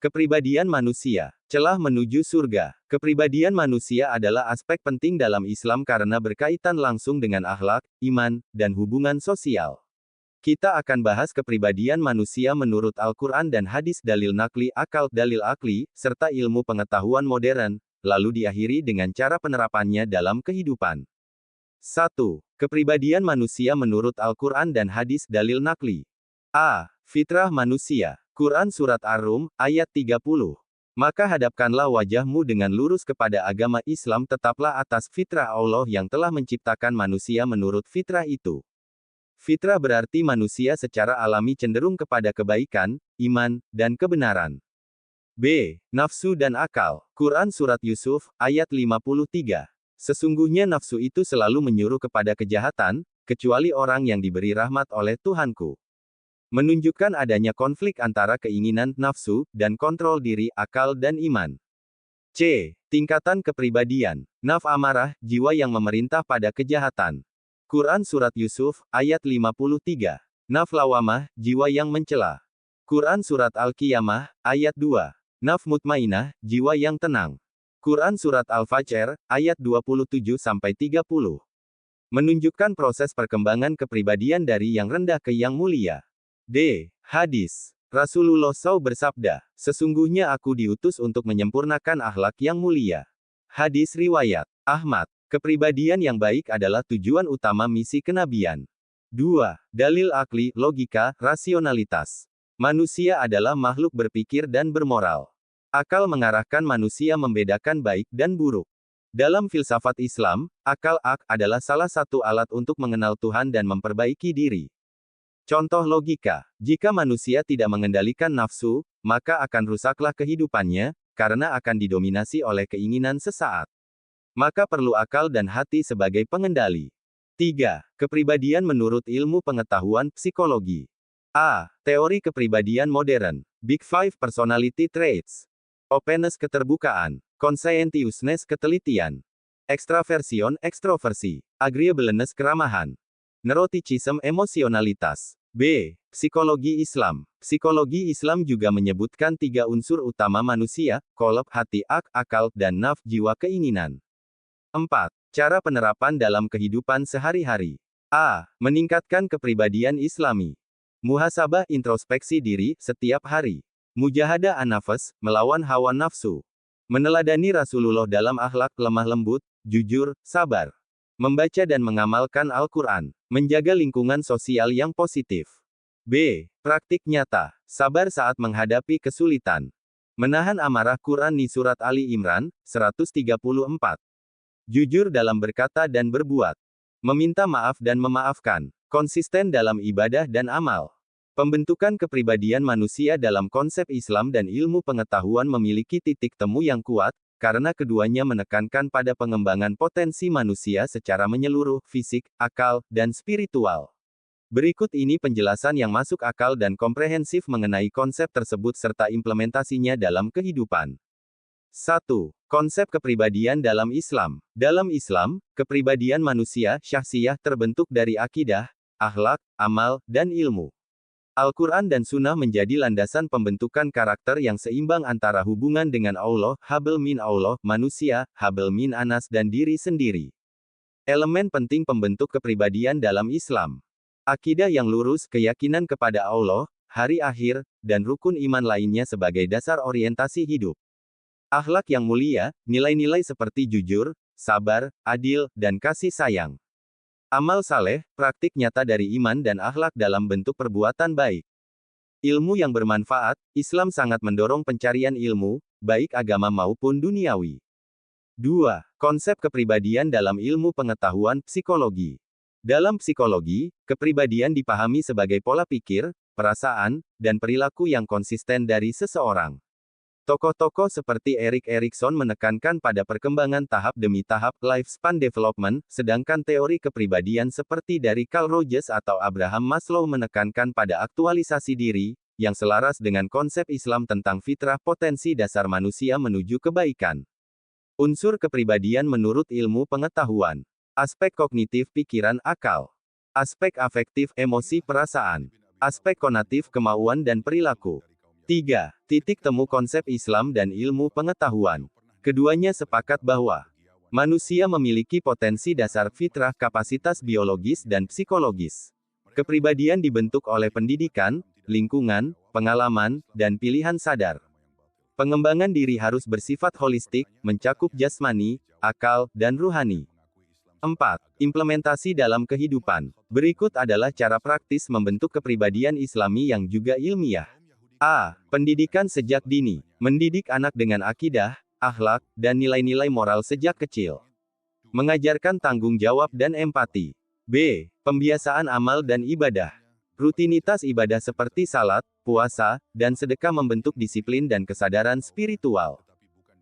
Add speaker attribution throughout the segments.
Speaker 1: Kepribadian manusia. Celah menuju surga. Kepribadian manusia adalah aspek penting dalam Islam karena berkaitan langsung dengan akhlak, iman, dan hubungan sosial. Kita akan bahas kepribadian manusia menurut Al-Quran dan hadis dalil nakli akal dalil akli, serta ilmu pengetahuan modern, lalu diakhiri dengan cara penerapannya dalam kehidupan. 1. Kepribadian manusia menurut Al-Quran dan hadis dalil nakli. A. Fitrah manusia. Quran Surat Ar-Rum, ayat 30. Maka hadapkanlah wajahmu dengan lurus kepada agama Islam, tetaplah atas fitrah Allah yang telah menciptakan manusia menurut fitrah itu. Fitrah berarti manusia secara alami cenderung kepada kebaikan, iman, dan kebenaran. B. Nafsu dan akal. Quran Surat Yusuf, ayat 53. Sesungguhnya nafsu itu selalu menyuruh kepada kejahatan, kecuali orang yang diberi rahmat oleh Tuhanku. Menunjukkan adanya konflik antara keinginan, nafsu, dan kontrol diri, akal dan iman. C. Tingkatan kepribadian. Naf amarah, jiwa yang memerintah pada kejahatan. Quran Surat Yusuf, ayat 53. Naf lawamah, jiwa yang mencela. Quran Surat Al-Qiyamah, ayat 2. Naf mutmainah, jiwa yang tenang. Quran Surat Al-Fajr, ayat 27-30. Menunjukkan proses perkembangan kepribadian dari yang rendah ke yang mulia. D. Hadis. Rasulullah SAW bersabda, sesungguhnya aku diutus untuk menyempurnakan akhlak yang mulia. Hadis riwayat Ahmad. Kepribadian yang baik adalah tujuan utama misi kenabian. 2. Dalil akli, logika, rasionalitas. Manusia adalah makhluk berpikir dan bermoral. Akal mengarahkan manusia membedakan baik dan buruk. Dalam filsafat Islam, akal adalah salah satu alat untuk mengenal Tuhan dan memperbaiki diri. Contoh logika, jika manusia tidak mengendalikan nafsu, maka akan rusaklah kehidupannya, karena akan didominasi oleh keinginan sesaat. Maka perlu akal dan hati sebagai pengendali. 3. Kepribadian menurut ilmu pengetahuan psikologi. A. Teori kepribadian modern. Big Five Personality Traits. Openness keterbukaan. Conscientiousness ketelitian. Extraversion ekstroversi. Agreeableness keramahan. Neuroticism emosionalitas. B. Psikologi Islam. Psikologi Islam juga menyebutkan 3 unsur utama manusia, qalb hati akal, dan naf jiwa keinginan. 4. Cara penerapan dalam kehidupan sehari-hari. A. Meningkatkan kepribadian Islami. Muhasabah introspeksi diri, setiap hari. Mujahadah an-nafs, melawan hawa nafsu. Meneladani Rasulullah dalam akhlak lemah lembut, jujur, sabar. Membaca dan mengamalkan Al-Quran. Menjaga lingkungan sosial yang positif. B. Praktik nyata. Sabar saat menghadapi kesulitan. Menahan amarah. Quran di Surat Ali Imran, 134. Jujur dalam berkata dan berbuat. Meminta maaf dan memaafkan. Konsisten dalam ibadah dan amal. Pembentukan kepribadian manusia dalam konsep Islam dan ilmu pengetahuan memiliki titik temu yang kuat, karena keduanya menekankan pada pengembangan potensi manusia secara menyeluruh, fisik, akal, dan spiritual. Berikut ini penjelasan yang masuk akal dan komprehensif mengenai konsep tersebut serta implementasinya dalam kehidupan. 1. Konsep kepribadian dalam Islam. Dalam Islam, kepribadian manusia, syahsiyah, terbentuk dari akidah, akhlak, amal, dan ilmu. Al-Quran dan Sunnah menjadi landasan pembentukan karakter yang seimbang antara hubungan dengan Allah, habl min Allah, manusia, habl min anas dan diri sendiri. Elemen penting pembentuk kepribadian dalam Islam. Akidah yang lurus, keyakinan kepada Allah, hari akhir, dan rukun iman lainnya sebagai dasar orientasi hidup. Akhlak yang mulia, nilai-nilai seperti jujur, sabar, adil, dan kasih sayang. Amal saleh, praktik nyata dari iman dan akhlak dalam bentuk perbuatan baik. Ilmu yang bermanfaat, Islam sangat mendorong pencarian ilmu, baik agama maupun duniawi. 2. Konsep kepribadian dalam ilmu pengetahuan psikologi. Dalam psikologi, kepribadian dipahami sebagai pola pikir, perasaan, dan perilaku yang konsisten dari seseorang. Tokoh-tokoh seperti Erik Erikson menekankan pada perkembangan tahap demi tahap lifespan development, sedangkan teori kepribadian seperti dari Carl Rogers atau Abraham Maslow menekankan pada aktualisasi diri, yang selaras dengan konsep Islam tentang fitrah potensi dasar manusia menuju kebaikan. Unsur kepribadian menurut ilmu pengetahuan. Aspek kognitif pikiran akal. Aspek afektif emosi perasaan. Aspek konatif kemauan dan perilaku. 3. Titik temu konsep Islam dan ilmu pengetahuan. Keduanya sepakat bahwa manusia memiliki potensi dasar fitrah, kapasitas biologis dan psikologis. Kepribadian dibentuk oleh pendidikan, lingkungan, pengalaman, dan pilihan sadar. Pengembangan diri harus bersifat holistik, mencakup jasmani, akal, dan ruhani. 4. Implementasi dalam kehidupan. Berikut adalah cara praktis membentuk kepribadian Islami yang juga ilmiah. A. Pendidikan sejak dini. Mendidik anak dengan akidah, akhlak, dan nilai-nilai moral sejak kecil. Mengajarkan tanggung jawab dan empati. B. Pembiasaan amal dan ibadah. Rutinitas ibadah seperti salat, puasa, dan sedekah membentuk disiplin dan kesadaran spiritual.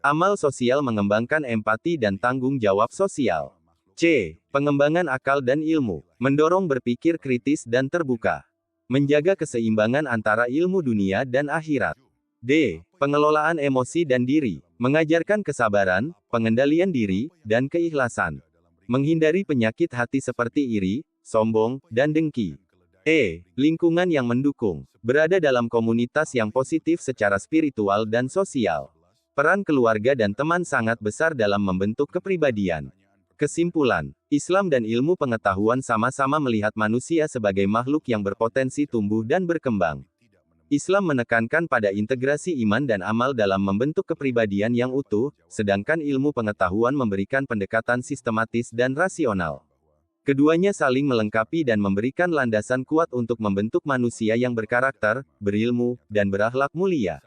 Speaker 1: Amal sosial mengembangkan empati dan tanggung jawab sosial. C. Pengembangan akal dan ilmu. Mendorong berpikir kritis dan terbuka. Menjaga keseimbangan antara ilmu dunia dan akhirat. D. Pengelolaan emosi dan diri. Mengajarkan kesabaran, pengendalian diri, dan keikhlasan. Menghindari penyakit hati seperti iri, sombong, dan dengki. E. Lingkungan yang mendukung. Berada dalam komunitas yang positif secara spiritual dan sosial. Peran keluarga dan teman sangat besar dalam membentuk kepribadian. Kesimpulan, Islam dan ilmu pengetahuan sama-sama melihat manusia sebagai makhluk yang berpotensi tumbuh dan berkembang. Islam menekankan pada integrasi iman dan amal dalam membentuk kepribadian yang utuh, sedangkan ilmu pengetahuan memberikan pendekatan sistematis dan rasional. Keduanya saling melengkapi dan memberikan landasan kuat untuk membentuk manusia yang berkarakter, berilmu, dan berakhlak mulia.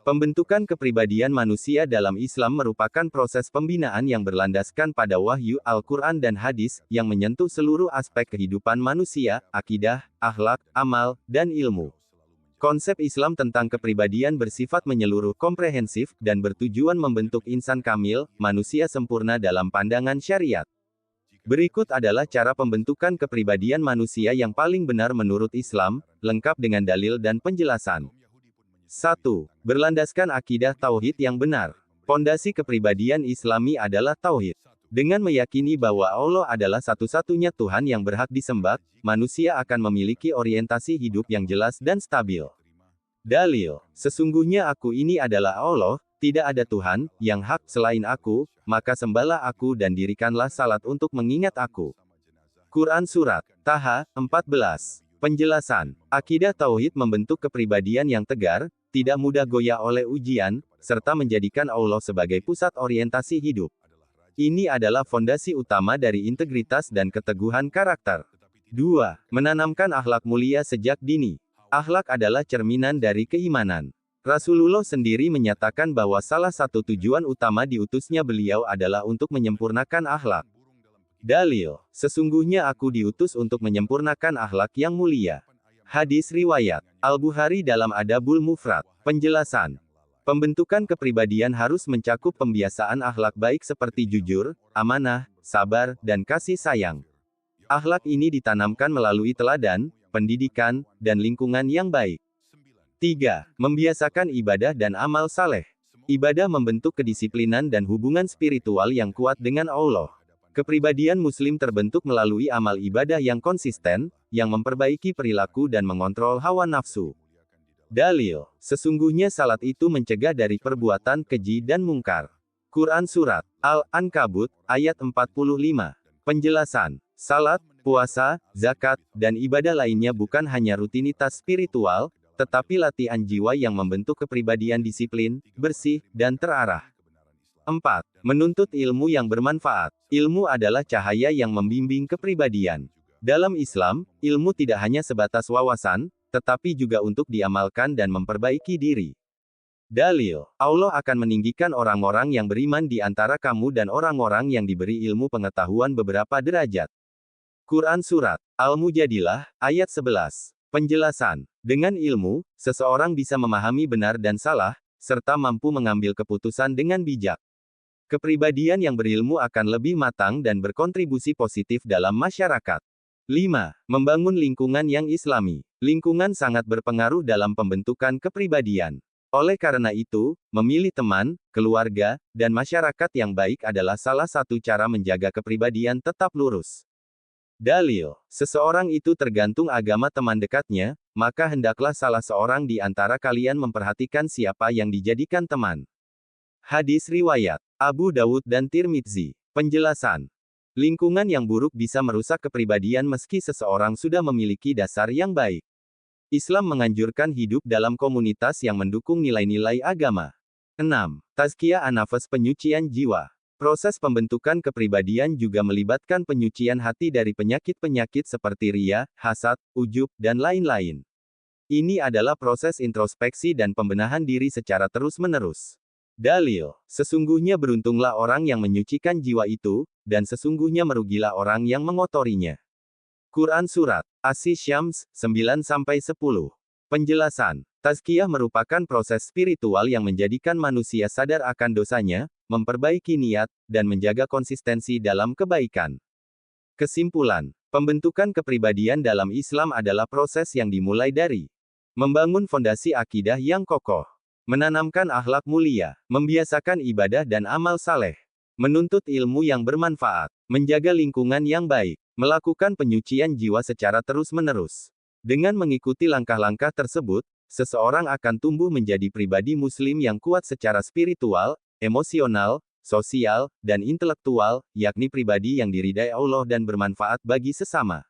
Speaker 1: Pembentukan kepribadian manusia dalam Islam merupakan proses pembinaan yang berlandaskan pada wahyu, Al-Quran dan hadis, yang menyentuh seluruh aspek kehidupan manusia, akidah, akhlak, amal, dan ilmu. Konsep Islam tentang kepribadian bersifat menyeluruh, komprehensif, dan bertujuan membentuk insan kamil, manusia sempurna dalam pandangan syariat. Berikut adalah cara pembentukan kepribadian manusia yang paling benar menurut Islam, lengkap dengan dalil dan penjelasan. 1. Berlandaskan akidah tauhid yang benar. Pondasi kepribadian Islami adalah tauhid. Dengan meyakini bahwa Allah adalah satu-satunya Tuhan yang berhak disembah, manusia akan memiliki orientasi hidup yang jelas dan stabil. Dalil, sesungguhnya aku ini adalah Allah, tidak ada Tuhan yang hak selain aku, maka sembahlah aku dan dirikanlah salat untuk mengingat aku. Quran Surat Taha 14. Penjelasan, akidah tauhid membentuk kepribadian yang tegar, tidak mudah goyah oleh ujian, serta menjadikan Allah sebagai pusat orientasi hidup. Ini adalah fondasi utama dari integritas dan keteguhan karakter. 2. Menanamkan akhlak mulia sejak dini. Akhlak adalah cerminan dari keimanan. Rasulullah sendiri menyatakan bahwa salah satu tujuan utama diutusnya beliau adalah untuk menyempurnakan akhlak. Dalil, sesungguhnya aku diutus untuk menyempurnakan akhlak yang mulia. Hadis riwayat Al-Bukhari dalam Adabul Mufrad. Penjelasan, pembentukan kepribadian harus mencakup pembiasaan akhlak baik seperti jujur, amanah, sabar, dan kasih sayang. Akhlak ini ditanamkan melalui teladan, pendidikan, dan lingkungan yang baik. 3. Membiasakan ibadah dan amal saleh. Ibadah membentuk kedisiplinan dan hubungan spiritual yang kuat dengan Allah. Kepribadian Muslim terbentuk melalui amal ibadah yang konsisten, yang memperbaiki perilaku dan mengontrol hawa nafsu. Dalil, sesungguhnya salat itu mencegah dari perbuatan keji dan mungkar. Quran Surat Al-Ankabut, ayat 45. Penjelasan, salat, puasa, zakat, dan ibadah lainnya bukan hanya rutinitas spiritual, tetapi latihan jiwa yang membentuk kepribadian disiplin, bersih, dan terarah. 4. Menuntut ilmu yang bermanfaat. Ilmu adalah cahaya yang membimbing kepribadian. Dalam Islam, ilmu tidak hanya sebatas wawasan, tetapi juga untuk diamalkan dan memperbaiki diri. Dalil, Allah akan meninggikan orang-orang yang beriman di antara kamu dan orang-orang yang diberi ilmu pengetahuan beberapa derajat. Quran Surat Al-Mujadilah, ayat 11. Penjelasan, dengan ilmu, seseorang bisa memahami benar dan salah, serta mampu mengambil keputusan dengan bijak. Kepribadian yang berilmu akan lebih matang dan berkontribusi positif dalam masyarakat. 5. Membangun lingkungan yang islami. Lingkungan sangat berpengaruh dalam pembentukan kepribadian. Oleh karena itu, memilih teman, keluarga, dan masyarakat yang baik adalah salah satu cara menjaga kepribadian tetap lurus. Dalil, seseorang itu tergantung agama teman dekatnya, maka hendaklah salah seorang di antara kalian memperhatikan siapa yang dijadikan teman. Hadis riwayat Abu Dawud dan Tirmidzi. Penjelasan. Lingkungan yang buruk bisa merusak kepribadian meski seseorang sudah memiliki dasar yang baik. Islam menganjurkan hidup dalam komunitas yang mendukung nilai-nilai agama. 6. Tazkiyah an-nafs, penyucian jiwa. Proses pembentukan kepribadian juga melibatkan penyucian hati dari penyakit-penyakit seperti riya, hasad, ujub, dan lain-lain. Ini adalah proses introspeksi dan pembenahan diri secara terus-menerus. Dalil. Sesungguhnya beruntunglah orang yang menyucikan jiwa itu, dan sesungguhnya merugilah orang yang mengotorinya. Quran Surat Asy-Syams 9-10. Penjelasan. Tazkiyah merupakan proses spiritual yang menjadikan manusia sadar akan dosanya, memperbaiki niat, dan menjaga konsistensi dalam kebaikan. Kesimpulan. Pembentukan kepribadian dalam Islam adalah proses yang dimulai dari membangun fondasi akidah yang kokoh, menanamkan akhlak mulia, membiasakan ibadah dan amal saleh, menuntut ilmu yang bermanfaat, menjaga lingkungan yang baik, melakukan penyucian jiwa secara terus-menerus. Dengan mengikuti langkah-langkah tersebut, seseorang akan tumbuh menjadi pribadi Muslim yang kuat secara spiritual, emosional, sosial, dan intelektual, yakni pribadi yang diridai Allah dan bermanfaat bagi sesama.